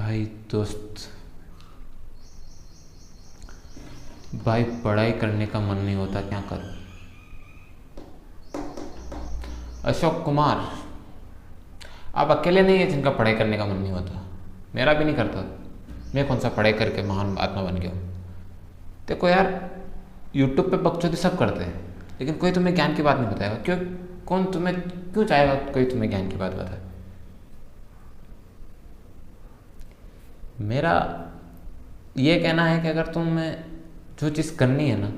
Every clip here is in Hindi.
भाई दोस्त, भाई पढ़ाई करने का मन नहीं होता, क्या करूं। अशोक कुमार, आप अकेले नहीं है जिनका पढ़ाई करने का मन नहीं होता। मेरा भी नहीं करता। मैं कौन सा पढ़ाई करके महान आत्मा बन गया हूँ। देखो यार, यूट्यूब पे बकचोदी सब करते हैं, लेकिन कोई तुम्हें ज्ञान की बात नहीं बताएगा। क्यों? कौन तुम्हें क्यों चाहेगा कोई तुम्हें ज्ञान की बात बताए। मेरा ये कहना है कि अगर तुम्हें जो चीज़ करनी है ना,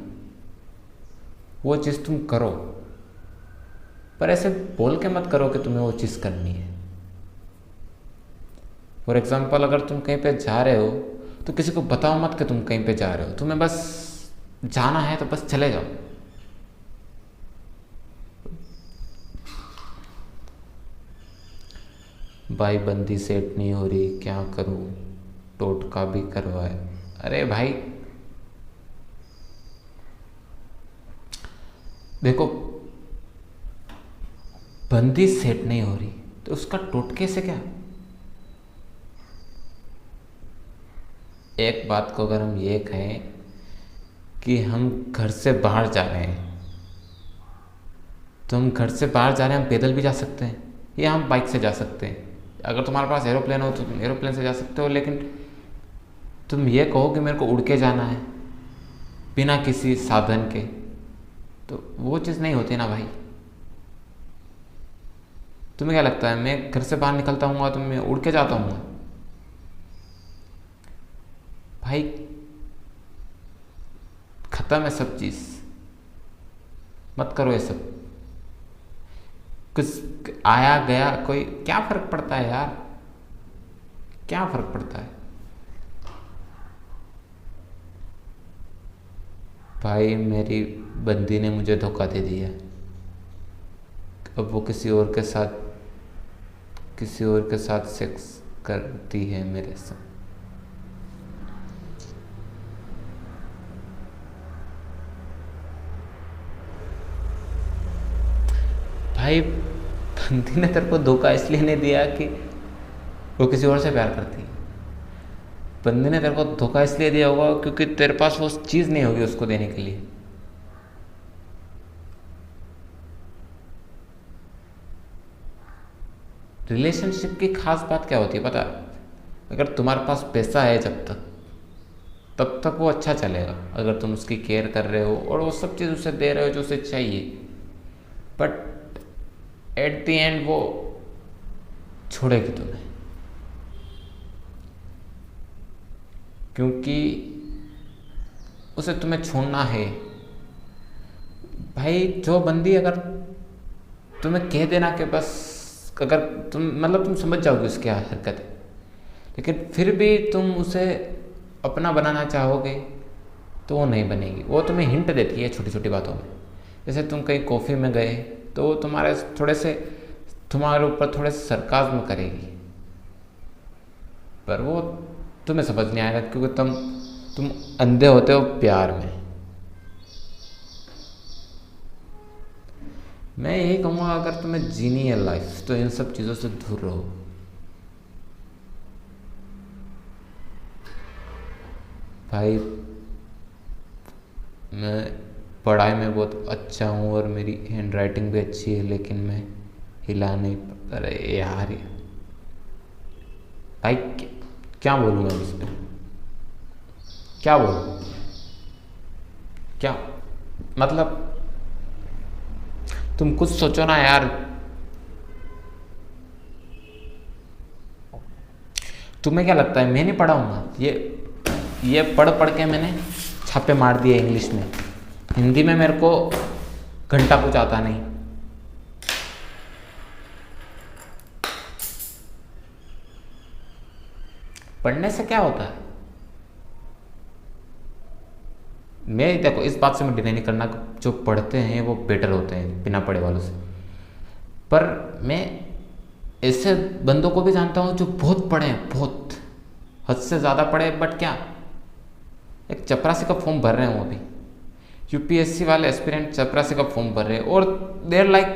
वो चीज़ तुम करो, पर ऐसे बोल के मत करो कि तुम्हें वो चीज़ करनी है। फॉर एग्जाम्पल, अगर तुम कहीं पे जा रहे हो तो किसी को बताओ मत कि तुम कहीं पे जा रहे हो। तुम्हें बस जाना है तो बस चले जाओ। भाई बंदी सेट नहीं हो रही, क्या करूं, टोटका भी करवाए। अरे भाई देखो, बंदी सेट नहीं हो रही तो उसका टोटके से क्या। एक बात को अगर हम ये कहें कि हम घर से बाहर जा रहे हैं, तो हम घर से बाहर जा रहे हैं, हम पैदल भी जा सकते हैं या हम बाइक से जा सकते हैं। अगर तुम्हारे पास एरोप्लेन हो तो तुम एरोप्लेन से जा सकते हो, लेकिन तुम ये कहो कि मेरे को उड़ के जाना है बिना किसी साधन के, तो वो चीज़ नहीं होती ना भाई। तुम्हें क्या लगता है, मैं घर से बाहर निकलता हूँ तो मैं उड़ के जाता हूँ? भाई खत्म है सब चीज़, मत करो ये सब। कुछ आया गया कोई क्या फर्क पड़ता है यार, क्या फर्क पड़ता है। भाई मेरी बंदी ने मुझे धोखा दे दिया, अब वो किसी और के साथ सेक्स करती है मेरे साथ। भाई बंदी ने तेरे को धोखा इसलिए नहीं दिया कि वो किसी और से प्यार करती है। बंदी ने तेरे को धोखा इसलिए दिया होगा क्योंकि तेरे पास वो चीज़ नहीं होगी उसको देने के लिए। रिलेशनशिप की खास बात क्या होती है पता है? अगर तुम्हारे पास पैसा है जब तक, तब तक वो अच्छा चलेगा, अगर तुम उसकी केयर कर रहे हो और वो सब चीज़ उसे दे रहे हो जो उसे चाहिए। बट एट द एंड वो छोड़ेगी तुम्हें, क्योंकि उसे तुम्हें छोड़ना है। भाई जो बंदी अगर तुम्हें कह देना कि बस, अगर तुम समझ जाओगे उसकी हरकत है, लेकिन फिर भी तुम उसे अपना बनाना चाहोगे तो वो नहीं बनेगी। वो तुम्हें हिंट देती है छोटी छोटी बातों में। जैसे तुम कहीं कॉफ़ी में गए तो वो तुम्हारे ऊपर थोड़े से सरकाज़्म करेगी, पर वो तुम्हें समझ नहीं आएगा क्योंकि तुम अंधे होते हो प्यार में। मैं यही कहूँगा, अगर तुम्हें जीनी है लाइफ तो इन सब चीज़ों से दूर रहो। भाई मैं पढ़ाई में बहुत अच्छा हूँ और मेरी हैंड राइटिंग भी अच्छी है, लेकिन मैं हिला नहीं। अरे यार भाई क्या बोलूँ मैं इस पर, क्या बोलूँ, क्या मतलब। तुम कुछ सोचो ना यार। तुम्हें क्या लगता है मैं नहीं पढ़ा हूँ ना? ये पढ़ पढ़ के मैंने छापे मार दिए इंग्लिश में। हिंदी में मेरे को घंटा कुछ आता नहीं। पढ़ने से क्या होता है? मैं देखो, इस बात से मैं डिनाई नहीं करना, जो पढ़ते हैं वो बेटर होते हैं बिना पढ़े वालों से। पर मैं ऐसे बंदों को भी जानता हूँ जो बहुत पढ़े हैं, बहुत हद से ज़्यादा पढ़े, बट क्या, एक चपरासी का फॉर्म भर रहे हैं वो अभी। यूपीएससी वाले एस्पिरेंट चपरासी का फॉर्म भर रहे हैं और देर लाइक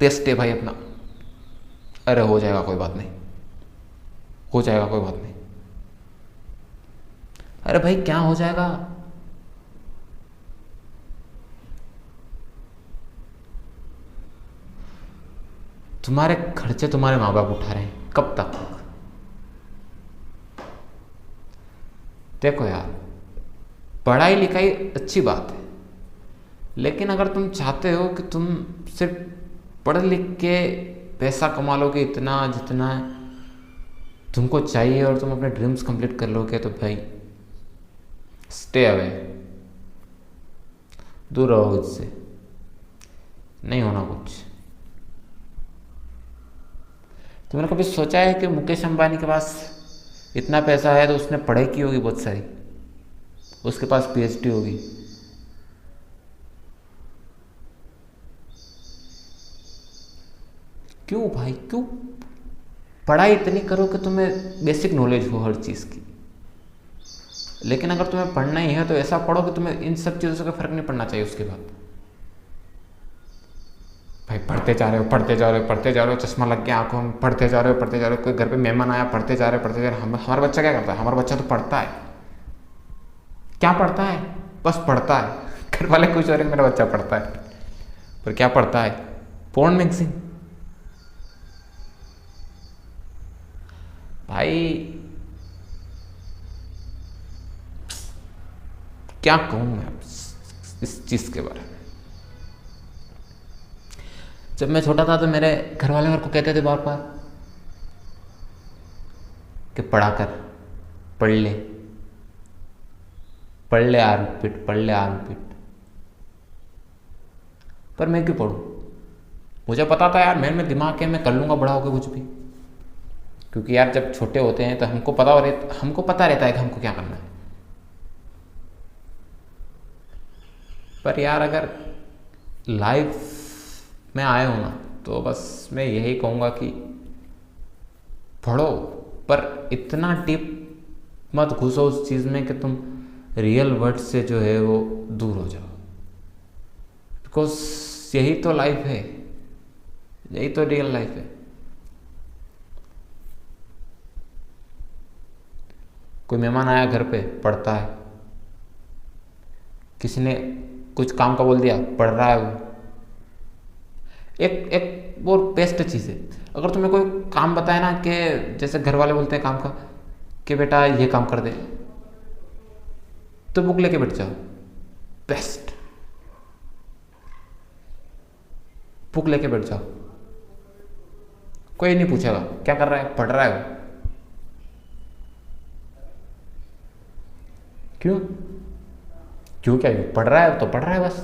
टेस्ट है भाई अपना। अरे हो जाएगा, कोई बात नहीं। हो जाएगा, कोई बात नहीं। अरे भाई क्या हो जाएगा? तुम्हारे खर्चे तुम्हारे माँ बाप उठा रहे हैं, कब तक? देखो यार, पढ़ाई लिखाई अच्छी बात है, लेकिन अगर तुम चाहते हो कि तुम सिर्फ पढ़ लिख के पैसा कमा लोगे इतना जितना तुमको चाहिए और तुम अपने ड्रीम्स कंप्लीट कर लोगे, तो भाई स्टे अवे, दूर रहो इससे, नहीं होना कुछ। तुमने कभी सोचा है कि मुकेश अंबानी के पास इतना पैसा है तो उसने पढ़ाई की होगी बहुत सारी, उसके पास पीएचडी होगी। क्यों भाई, क्यों? पढ़ाई इतनी करो कि तुम्हें बेसिक नॉलेज हो हर चीज़ की, लेकिन अगर तुम्हें पढ़ना ही है तो ऐसा पढ़ो कि तुम्हें इन सब चीज़ों से फर्क नहीं पड़ना चाहिए उसके बाद। भाई पढ़ते जा रहे हो, पढ़ते जा रहे हो, पढ़ते जा रहे हो, चश्मा लग गया आंखों में, पढ़ते जा रहे हो, पढ़ते जा रहे हो, कोई घर पे मेहमान आया, पढ़ते जा रहे हो, पढ़ते जा रहे हो। हमारा बच्चा क्या करता है? हमारा बच्चा तो पढ़ता है। क्या पढ़ता है? बस पढ़ता है। घर वाले खुश हो रहे हैं मेरा बच्चा पढ़ता है, पर क्या पढ़ता है? Porn magazine. भाई क्या कहूं मैं इस चीज के बारे में। जब मैं छोटा था तो मेरे घर वाले मेरे को कहते थे बार बार कि पढ़ा कर, पढ़ ले, पढ़ ले आर्मपिट, पढ़ ले आर्मपिट। पर मैं क्यों पढ़ूं? मुझे पता था यार, मैं दिमाग के मैं कर लूंगा बड़ा होकर कुछ भी, क्योंकि यार जब छोटे होते हैं तो हमको पता रहता है कि हमको क्या करना है। पर यार अगर लाइफ में आए हो ना, तो बस मैं यही कहूँगा कि पढ़ो, पर इतना डीप मत घुसो उस चीज़ में कि तुम रियल वर्ड से जो है वो दूर हो जाओ। बिकॉज यही तो लाइफ है, यही तो रियल लाइफ है। कोई मेहमान आया घर पे, पढ़ता है। किसी ने कुछ काम का बोल दिया, पढ़ रहा है वो। एक वो बेस्ट चीज़ है, अगर तुम्हें कोई काम बताए ना, कि जैसे घर वाले बोलते हैं काम का कि बेटा ये काम कर दे, तो बुक लेके बैठ जाओ। बेस्ट, बुक लेके बैठ जाओ, कोई नहीं पूछेगा क्या कर रहा है, पढ़ रहा है वो। क्यों? क्या पढ़ रहा है तो पढ़ रहा है बस।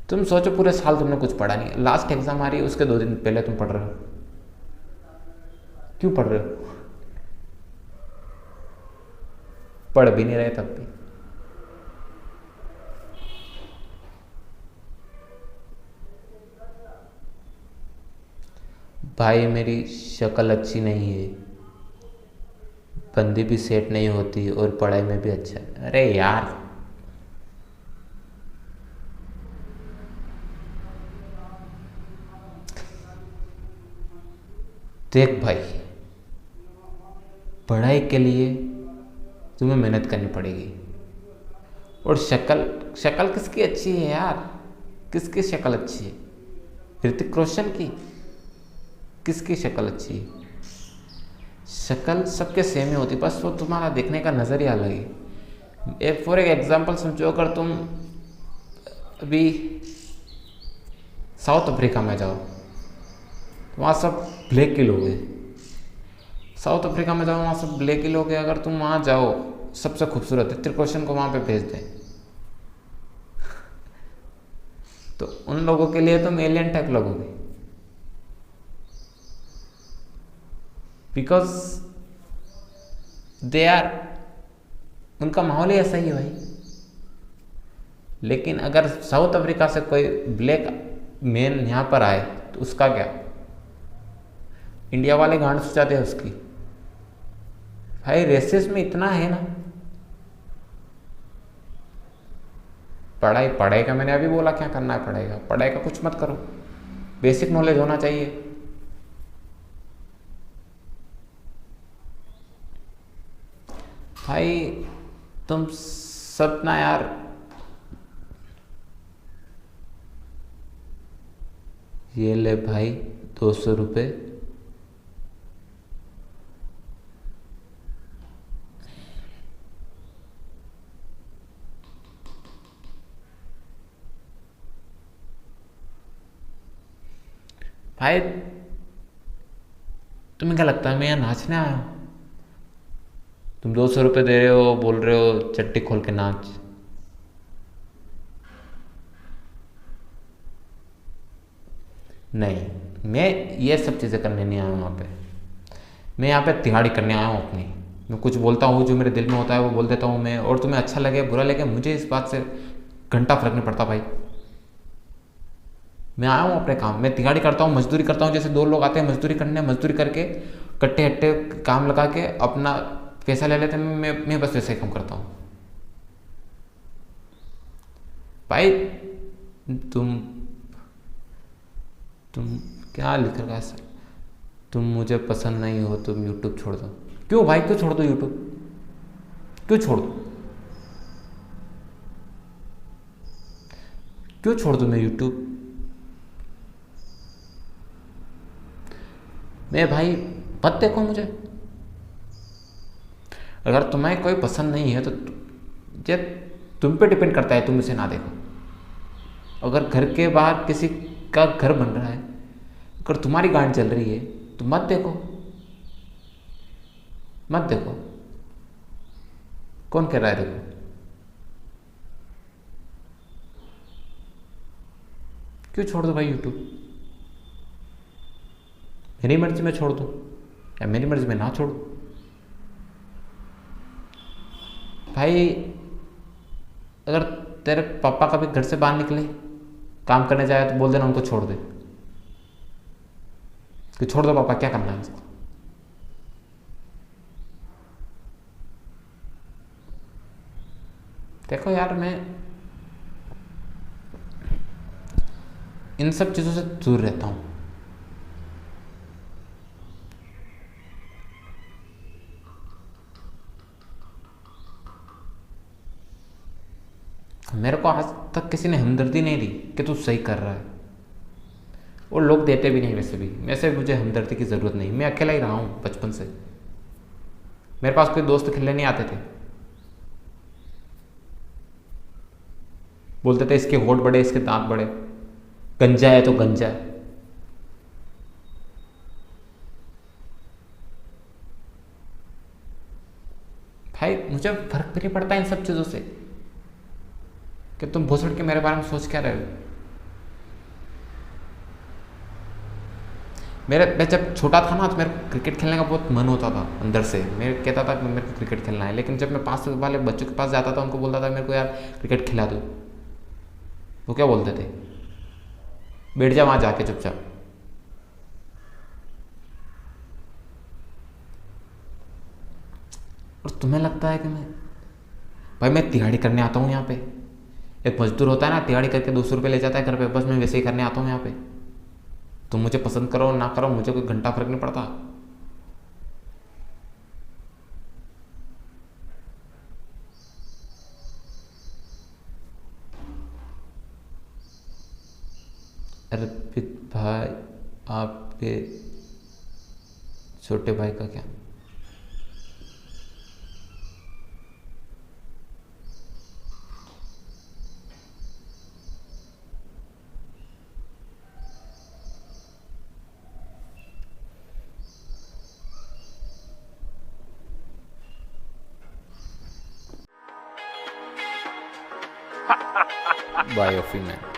तुम सोचो पूरे साल तुमने कुछ पढ़ा नहीं, लास्ट एग्जाम आ रही है उसके 2 दिन पहले तुम पढ़ रहे हो। क्यों पढ़ रहे हो? पढ़ भी नहीं रहे तब भी। भाई मेरी शक्ल अच्छी नहीं है, बंदी भी सेट नहीं होती और पढ़ाई में भी अच्छा है। अरे यार देख भाई, पढ़ाई के लिए तुम्हें मेहनत करनी पड़ेगी। और शक्ल किसकी अच्छी है यार? किसकी शक्ल अच्छी है? ऋतिक रोशन की? किसकी शक्ल अच्छी है? शक्ल सबके सेम ही होती, बस वो तुम्हारा देखने का नज़रिया अलग है। फॉर एग्जाम्पल समझो, अगर तुम अभी साउथ अफ्रीका में जाओ, वहाँ सब ब्लैक के लोग हैं। साउथ अफ्रीका में जाओ, वहाँ सब ब्लैक के लोग हैं। अगर तुम वहाँ जाओ, सबसे खूबसूरत ऋतिक रोशन को वहाँ पे भेज दें, तो उन लोगों के लिए तुम एलियन टाइप लगोगे, बिकॉज दे आर, उनका माहौल ही ऐसा ही है भाई। लेकिन अगर साउथ अफ्रीका से कोई ब्लैक मैन यहाँ पर आए तो उसका क्या? इंडिया वाले गांड सुझाते हैं उसकी। भाई रेसिज्म में इतना है ना। पढ़ाई का मैंने अभी बोला क्या करना है पढ़ाई का कुछ मत करो, बेसिक नॉलेज होना चाहिए। भाई तुम सब ना यार, ये ले भाई 200 रुपये। भाई तुम्हें क्या लगता है मैं यहाँ नाचने आया हूँ? तुम 200 रुपये दे रहे हो, बोल रहे हो चट्टी खोल के नाच। नहीं, मैं ये सब चीज़ें करने नहीं आया हूँ यहाँ पे। मैं यहाँ पे तिहाड़ी करने आया हूँ अपनी। मैं कुछ बोलता हूँ, जो मेरे दिल में होता है वो बोल देता हूँ मैं, और तुम्हें अच्छा लगे बुरा लगे मुझे इस बात से घंटा फर्क नहीं पड़ता भाई। मैं आया हूँ अपने काम, मैं तिहाड़ी करता हूँ, मजदूरी करता हूँ। जैसे दो लोग आते हैं मजदूरी करने, मजदूरी करके कट्टे हट्टे काम लगा के अपना पैसा ले लेते हैं। मैं बस वैसे ही काम करता हूँ भाई। तुम तुम क्या लिख रखा है सर? तुम मुझे पसंद नहीं हो, तुम यूट्यूब छोड़ दो। क्यों भाई, क्यों छोड़ दो यूट्यूब? क्यों छोड़ दो? क्यों छोड़ दो मैं यूट्यूब? मैं भाई मत देखो मुझे। अगर तुम्हें कोई पसंद नहीं है तो ये तुम पे डिपेंड करता है, तुम इसे ना देखो। अगर घर के बाहर किसी का घर बन रहा है, अगर तुम्हारी गांड चल रही है तो मत देखो, मत देखो। कौन कह रहा है देखो? क्यों छोड़ दो भाई यूट्यूब? मेरी मर्जी में छोड़ दूं या मेरी मर्जी में ना छोड़ूं? भाई अगर तेरे पापा कभी घर से बाहर निकले काम करने जाए तो बोल देना उनको छोड़ दे, कि छोड़ दो पापा, क्या करना है उसको। देखो यार, मैं इन सब चीज़ों से दूर रहता हूँ। मेरे को आज तक किसी ने हमदर्दी नहीं दी कि तू सही कर रहा है, और लोग देते भी नहीं वैसे भी। वैसे मुझे हमदर्दी की ज़रूरत नहीं, मैं अकेला ही रहा हूँ बचपन से। मेरे पास कोई दोस्त खेलने नहीं आते थे। बोलते थे इसके होठ बड़े, इसके दांत बड़े, गंजा है तो गंजा है। भाई मुझे फर्क भी नहीं पड़ता इन सब चीज़ों से कि तुम भोसड़ के मेरे बारे में सोच क्या रहे हो। मैं जब छोटा था ना तो मेरे को क्रिकेट खेलने का बहुत मन होता था अंदर से। मैं कहता था कि मेरे को क्रिकेट खेलना है, लेकिन जब मैं पास वाले बच्चों के पास जाता था उनको बोलता था मेरे को यार क्रिकेट खिला दो, वो क्या बोलते थे, बैठ जा वहाँ जाके चुपचाप। और तुम्हें लगता है कि मैं तिहाड़ी करने आता हूँ यहाँ पे? एक मजदूर होता है ना, तिहाड़ी करके 200 रुपये ले जाता है घर पे, बस मैं वैसे ही करने आता हूँ यहाँ पे। तुम मुझे पसंद करो ना करो, मुझे कोई घंटा फर्क नहीं पड़ता। अर्पित भाई, आपके छोटे भाई का क्या? बायोफी मैन।